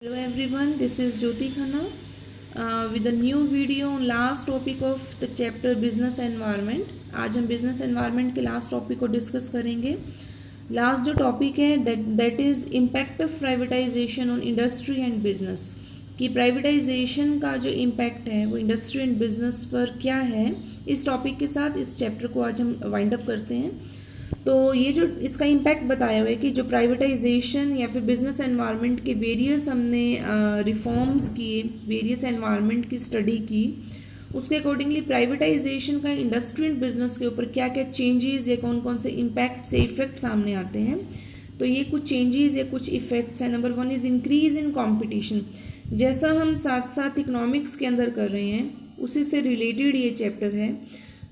Hello everyone, this is Jyoti Khanna with a new video on last topic of the chapter business environment. आज हम business environment के last topic को discuss करेंगे. Last जो topic है that is impact of privatization on industry and business. कि privatization का जो impact है वो industry and business पर क्या है, इस topic के साथ इस chapter को आज हम wind up करते हैं. तो ये जो इसका इम्पैक्ट बताया हुआ है कि जो प्राइवेटाइजेशन या फिर बिजनेस एनवायरनमेंट के वेरियस हमने रिफॉर्म्स किए, वेरियस एनवायरनमेंट की स्टडी की, उसके अकॉर्डिंगली प्राइवेटाइजेशन का इंडस्ट्री एंड बिजनेस के ऊपर क्या क्या चेंजेस या कौन कौन से इम्पैक्ट से इफेक्ट सामने आते हैं. तो ये कुछ चेंजेस या कुछ इफेक्ट्स हैं. Number 1 is increase in competition. जैसा हम साथ साथ इकोनॉमिक्स के अंदर कर रहे हैं उसी से रिलेटेड ये चैप्टर है.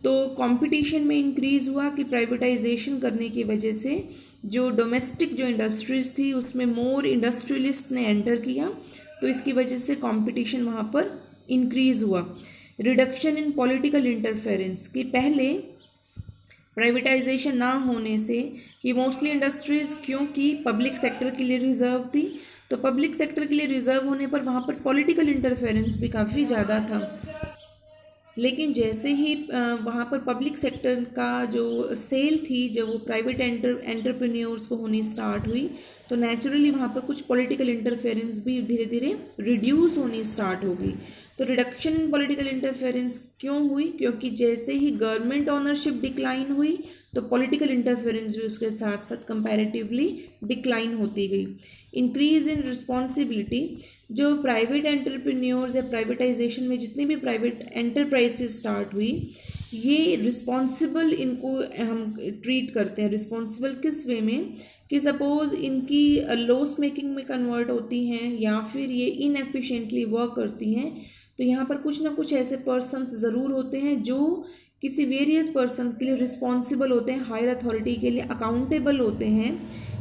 तो कंपटीशन में इंक्रीज़ हुआ कि प्राइवेटाइजेशन करने की वजह से जो डोमेस्टिक जो इंडस्ट्रीज़ थी उसमें मोर इंडस्ट्रियलिस्ट ने एंटर किया, तो इसकी वजह से कंपटीशन वहाँ पर इंक्रीज़ हुआ. रिडक्शन इन पॉलिटिकल इंटरफेरेंस कि पहले प्राइवेटाइजेशन ना होने से कि मोस्टली इंडस्ट्रीज़ क्योंकि पब्लिक सेक्टर के लिए रिजर्व थी, तो पब्लिक सेक्टर के लिए रिजर्व होने पर वहाँ पर पॉलिटिकल इंटरफेरेंस भी काफ़ी ज़्यादा था. लेकिन जैसे ही वहाँ पर पब्लिक सेक्टर का जो सेल थी जब वो प्राइवेट एंटरप्रेन्योर्स को होनी स्टार्ट हुई, तो नेचुरली वहाँ पर कुछ पॉलिटिकल इंटरफेरेंस भी धीरे धीरे रिड्यूस होनी स्टार्ट होगी. तो रिडक्शन इन पॉलिटिकल इंटरफेरेंस क्यों हुई? क्योंकि जैसे ही गवर्नमेंट ऑनरशिप डिक्लाइन हुई तो पॉलिटिकल इंटरफेरेंस भी उसके साथ साथ कंपैरेटिवली डिक्लाइन होती गई. Increase in responsibility. जो प्राइवेट एंटरप्रेन्योर्स या प्राइवेटाइजेशन में जितनी भी प्राइवेट एंटरप्राइजेस स्टार्ट हुई, ये रिस्पॉन्सिबल इनको हम ट्रीट करते हैं. रिस्पॉन्सिबल किस वे में कि सपोज इनकी लॉस मेकिंग में कन्वर्ट होती हैं या फिर ये इनएफिशिएंटली वर्क करती हैं, तो यहाँ पर कुछ ना कुछ ऐसे पर्सन्स ज़रूर होते हैं जो किसी वेरियस पर्सन के लिए रिस्पॉन्सिबल होते हैं, हायर अथॉरिटी के लिए अकाउंटेबल होते हैं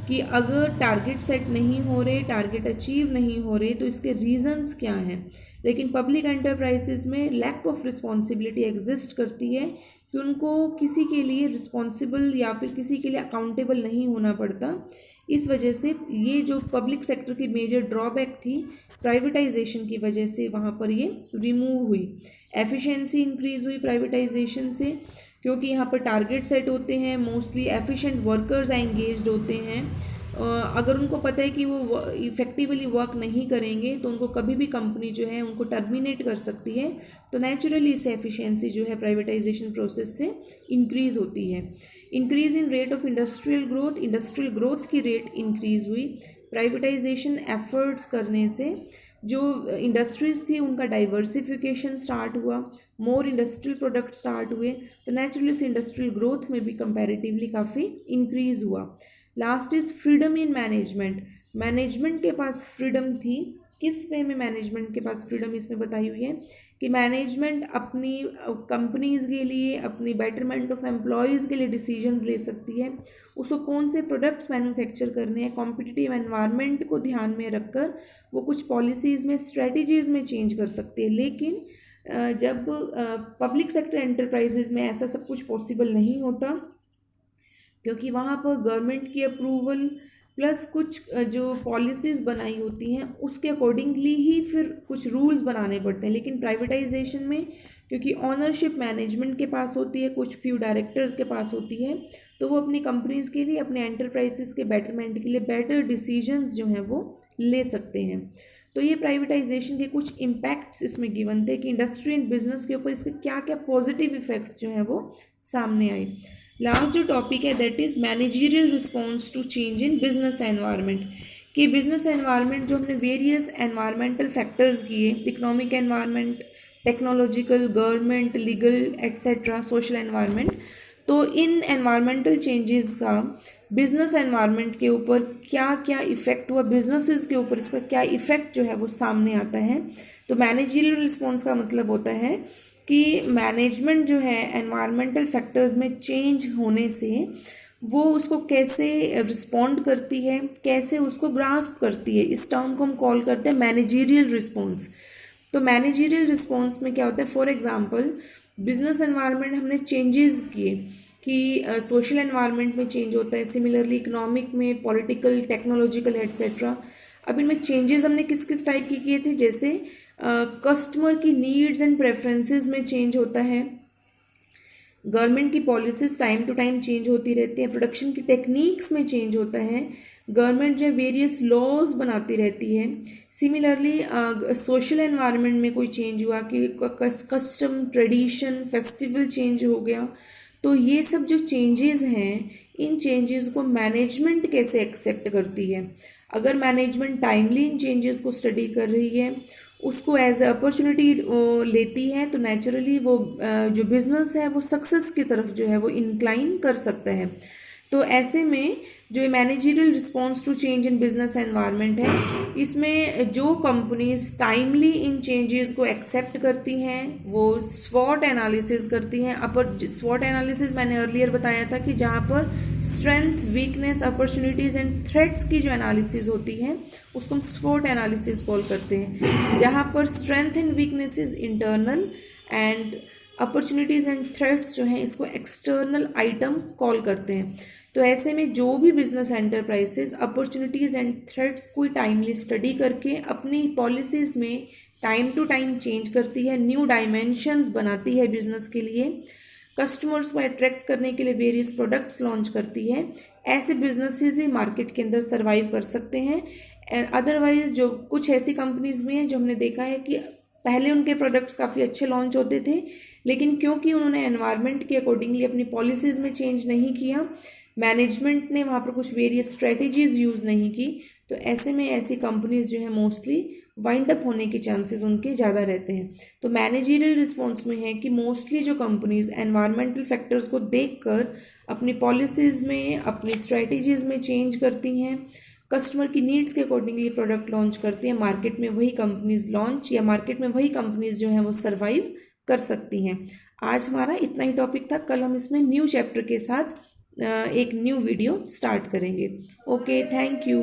कि अगर टारगेट सेट नहीं हो रहे, टारगेट अचीव नहीं हो रहे, तो इसके रीजंस क्या हैं. लेकिन पब्लिक एंटरप्राइजेज में लैक ऑफ रिस्पॉन्सिबिलिटी एग्जिस्ट करती है कि उनको किसी के लिए रिस्पॉन्सिबल या फिर किसी के लिए अकाउंटेबल नहीं होना पड़ता. इस वजह से ये जो पब्लिक सेक्टर की मेजर ड्रॉबैक थी प्राइवेटाइजेशन की वजह से वहाँ पर ये रिमूव हुई. एफिशिएंसी इंक्रीज़ हुई प्राइवेटाइजेशन से क्योंकि यहाँ पर टारगेट सेट होते हैं, मोस्टली एफिशिएंट वर्कर्स एंगेज्ड होते हैं. अगर उनको पता है कि वो इफ़ेक्टिवली वर्क नहीं करेंगे तो उनको कभी भी कंपनी जो है उनको टर्मिनेट कर सकती है. तो नेचुरली इससे एफिशिएंसी जो है प्राइवेटाइजेशन प्रोसेस से इंक्रीज़ होती है. Increase in rate of industrial growth. Industrial growth की रेट इंक्रीज़ हुई प्राइवेटाइजेशन एफर्ट्स करने से. जो इंडस्ट्रीज़ थी उनका डाइवर्सिफिकेशन स्टार्ट हुआ, मोर इंडस्ट्रियल प्रोडक्ट स्टार्ट हुए, तो नेचुरली इस इंडस्ट्रियल ग्रोथ में भी कंपैरेटिवली काफ़ी इंक्रीज़ हुआ. Last is freedom in management. Management के पास फ्रीडम थी. किस वे में मैनेजमेंट के पास फ्रीडम इसमें बताई हुई है कि मैनेजमेंट अपनी कंपनीज़ के लिए, अपनी बेटरमेंट ऑफ एम्प्लॉयज़ के लिए डिसीजंस ले सकती है. उसको कौन से प्रोडक्ट्स मैन्युफैक्चर करने हैं, कॉम्पिटिटिव एनवायरनमेंट को ध्यान में रखकर वो कुछ पॉलिसीज़ में, स्ट्रेटजीज़ में चेंज कर सकती है. लेकिन जब पब्लिक सेक्टर एंटरप्राइजेज में ऐसा सब कुछ पॉसिबल नहीं होता क्योंकि वहाँ पर गवर्नमेंट की अप्रूवल प्लस कुछ जो पॉलिसीज़ बनाई होती हैं उसके अकॉर्डिंगली ही फिर कुछ रूल्स बनाने पड़ते हैं. लेकिन प्राइवेटाइजेशन में क्योंकि ऑनरशिप मैनेजमेंट के पास होती है, कुछ फ्यू डायरेक्टर्स के पास होती है, तो वो अपनी कंपनीज़ के लिए, अपने एंटरप्राइजेस के बेटरमेंट के लिए बेटर डिसीजंस जो हैं वो ले सकते हैं. तो ये प्राइवेटाइजेशन के कुछ इम्पैक्ट्स इसमें गिवन थे कि इंडस्ट्री एंड बिजनेस के ऊपर इसके क्या क्या पॉजिटिव इफेक्ट्स जो हैं वो सामने आए. लास्ट जो टॉपिक है that is managerial response to change in business environment. कि बिजनेस एनवायरनमेंट जो हमने वेरियस एनवायरमेंटल फैक्टर्स किए, economic environment, technological, government, legal etcetera, social environment, तो इन एनवायरमेंटल चेंजेस का बिजनेस एनवायरनमेंट के ऊपर क्या क्या इफ़ेक्ट हुआ, बिजनेसेस के ऊपर इसका क्या इफ़ेक्ट जो है वो सामने आता है. तो मैनेजरियल रिस्पॉन्स का मतलब होता है कि मैनेजमेंट जो है एनवायरमेंटल फैक्टर्स में चेंज होने से वो उसको कैसे रिस्पॉन्ड करती है, कैसे उसको ग्रास्प करती है. इस टर्म को हम कॉल करते हैं मैनेजरियल रिस्पॉन्स. तो मैनेजरियल रिस्पॉन्स में क्या होता है, फॉर एग्जांपल बिजनेस एनवायरनमेंट हमने चेंजेस किए कि सोशल एनवायरनमेंट में चेंज होता है, सिमिलरली इकोनॉमिक में, पॉलिटिकल, टेक्नोलॉजिकल एट्सेट्रा. अब इनमें चेंजेस हमने किस किस टाइप की किए थे, जैसे कस्टमर की नीड्स एंड प्रेफरेंसेस में चेंज होता है, गवर्नमेंट की policies time to time change होती रहती है, प्रोडक्शन की टेक्निक्स में चेंज होता है, गवर्नमेंट जो वेरियस लॉज बनाती रहती है। सिमिलरली सोशल एनवायरनमेंट में कोई चेंज हुआ कि कस्टम ट्रेडिशन फेस्टिवल चेंज हो गया, तो ये सब जो चेंजेस हैं, इन चेंजेस को मैनेजमेंट कैसे एक्सेप्ट करती है। अगर मैनेजमेंट टाइमली इन चेंजेस को स्टडी कर रही है, उसको एज ए अपॉर्चुनिटी लेती है, तो नेचुरली वो जो बिजनेस है वो सक्सेस की तरफ जो है वो इंक्लाइन कर सकता है। तो ऐसे में जो managerial response to change in business environment है, इसमें जो कंपनीज टाइमली इन चेंजेस को एक्सेप्ट करती हैं वो स्वॉट एनालिसिस करती हैं। अपर स्वॉट एनालिसिस मैंने अर्लियर बताया था कि जहाँ पर strength, weakness, opportunities and threats की जो एनालिसिस होती है उसको हम स्वॉट एनालिसिस कॉल करते हैं। जहाँ पर strength and weakness is internal and opportunities and threats जो हैं इसको एक्सटर्नल आइटम कॉल करते हैं। तो ऐसे में जो भी business enterprises opportunities and threats को टाइमली स्टडी करके अपनी पॉलिसीज में टाइम टू टाइम चेंज करती है, न्यू डायमेंशंस बनाती है बिजनेस के लिए, कस्टमर्स को अट्रैक्ट करने के लिए वेरियस प्रोडक्ट्स लॉन्च करती है, ऐसे बिजनेसेस ही मार्केट के अंदर सर्वाइव कर सकते हैं। अदरवाइज जो कुछ ऐसी कंपनीज भी हैं जो हमने देखा है कि पहले उनके प्रोडक्ट्स काफ़ी अच्छे लॉन्च होते थे, लेकिन क्योंकि उन्होंने एनवायरनमेंट के अकॉर्डिंगली अपनी पॉलिसीज़ में चेंज नहीं किया, मैनेजमेंट ने वहाँ पर कुछ वेरियस स्ट्रेटजीज यूज़ नहीं की, तो ऐसे में ऐसी कंपनीज जो है मोस्टली वाइंड अप होने के चांसेस उनके ज़्यादा रहते हैं। तो मैनेजरियल रिस्पॉन्स में है कि मोस्टली जो कंपनीज एनवायरमेंटल फैक्टर्स को देखकर अपनी पॉलिसीज़ में, अपनी स्ट्रेटजीज में चेंज करती हैं, कस्टमर की नीड्स के अकॉर्डिंगली प्रोडक्ट लॉन्च करती हैं, मार्केट में वही कंपनीज लॉन्च या मार्केट में वही कंपनीज जो हैं वो सर्वाइव कर सकती हैं। आज हमारा इतना ही टॉपिक था, कल हम इसमें न्यू चैप्टर के साथ एक न्यू वीडियो स्टार्ट करेंगे। Okay, thank you.